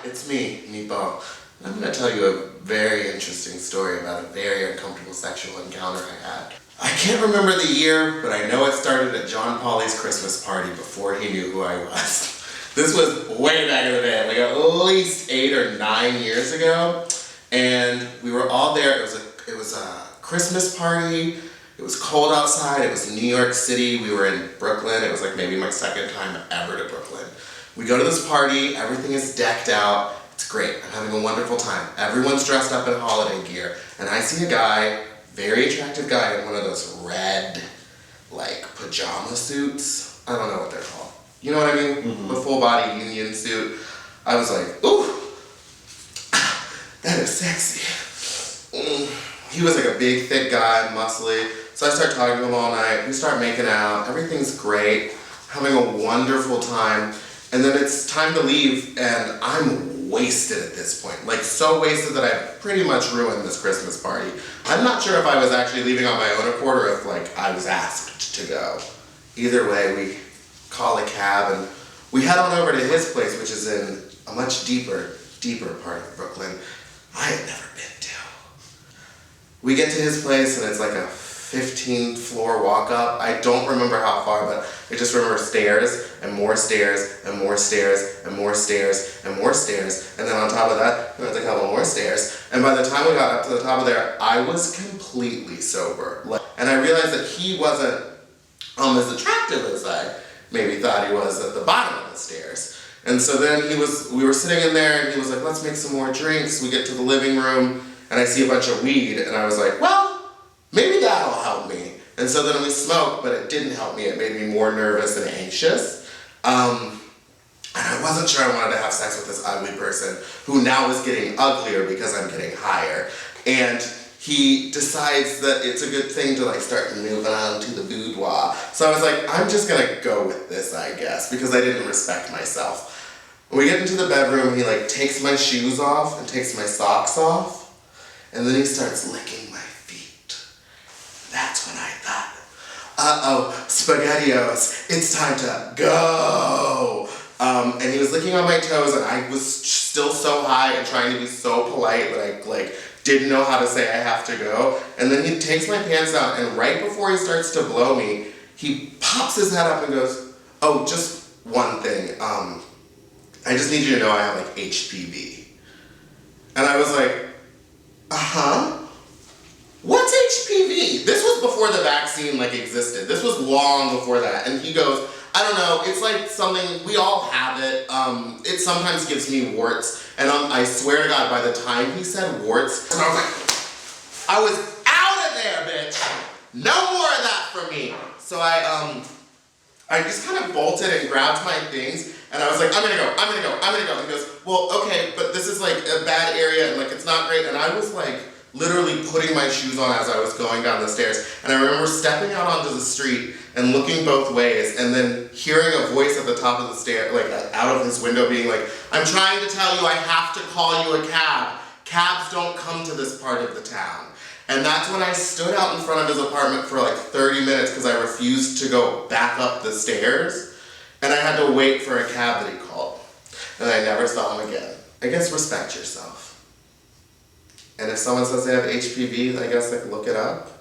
it's me, Meatball. I'm going to tell you a very interesting story about a very uncomfortable sexual encounter I had. I can't remember the year, but I know it started at John Pauly's Christmas party before he knew who I was. This was way back in the day, like at least 8 or 9 years ago, and we were all there. It was a Christmas party. It was cold outside. It was in New York City. We were in Brooklyn. It was like maybe my second time ever to Brooklyn. We go to this party. Everything is decked out. It's great. I'm having a wonderful time. Everyone's dressed up in holiday gear, and I see a guy, very attractive guy, in one of those red, like, pajama suits. I don't know what they're called. You know what I mean? Mm-hmm. The full body union suit. I was like, ooh, that is sexy. He was like a big, thick guy, muscly. So I start talking to him all night. We start making out. Everything's great. Having a wonderful time. And then it's time to leave, and I'm wasted at this point. Like, so wasted that I pretty much ruined this Christmas party. I'm not sure if I was actually leaving on my own accord or if, like, I was asked to go. Either way, we call a cab, and we head on over to his place, which is in a much deeper part of Brooklyn I had never been to. We get to his place, and it's like a 15th floor walk up. I don't remember how far, but I just remember stairs and more stairs and more stairs and more stairs and more stairs. And then on top of that, there was a couple more stairs. And by the time we got up to the top of there, I was completely sober. And I realized that he wasn't as attractive as I maybe thought he was at the bottom of the stairs. And so then we were sitting in there, and he was like, let's make some more drinks. We get to the living room, and I see a bunch of weed, and I was like, well, maybe that'll help me. And so then we smoked, but it didn't help me. It made me more nervous and anxious. And I wasn't sure I wanted to have sex with this ugly person who now is getting uglier because I'm getting higher. And he decides that it's a good thing to like start moving on to the boudoir. So I was like, I'm just gonna go with this, I guess, because I didn't respect myself. When we get into the bedroom, he like takes my shoes off and takes my socks off. And then he starts licking my feet. That's when I thought, uh-oh, SpaghettiOs, it's time to go. And he was licking on my toes, and I was still so high and trying to be so polite that I like didn't know how to say I have to go. And then he takes my pants down, and right before he starts to blow me, he pops his head up and goes, oh, just one thing. I just need you to know I have like HPV. And I was like, uh-huh. What's HPV? This was before the vaccine like existed. This was long before that. And he goes, I don't know, it's like something, we all have it. It sometimes gives me warts. And I swear to God, by the time he said warts, and I was like, I was out of there, bitch. No more of that for me. So I just kind of bolted and grabbed my things, and I was like, I'm gonna go. And he goes, well, okay, but this is like a bad area, and like it's not great. And I was like literally putting my shoes on as I was going down the stairs. And I remember stepping out onto the street and looking both ways, and then hearing a voice at the top of the stair, like out of his window being like, I'm trying to tell you I have to call you a cab. Cabs don't come to this part of the town. And that's when I stood out in front of his apartment for like 30 minutes because I refused to go back up the stairs. And I had to wait for a cab that he called. And I never saw him again. I guess respect yourself. And if someone says they have HPV, I guess like look it up.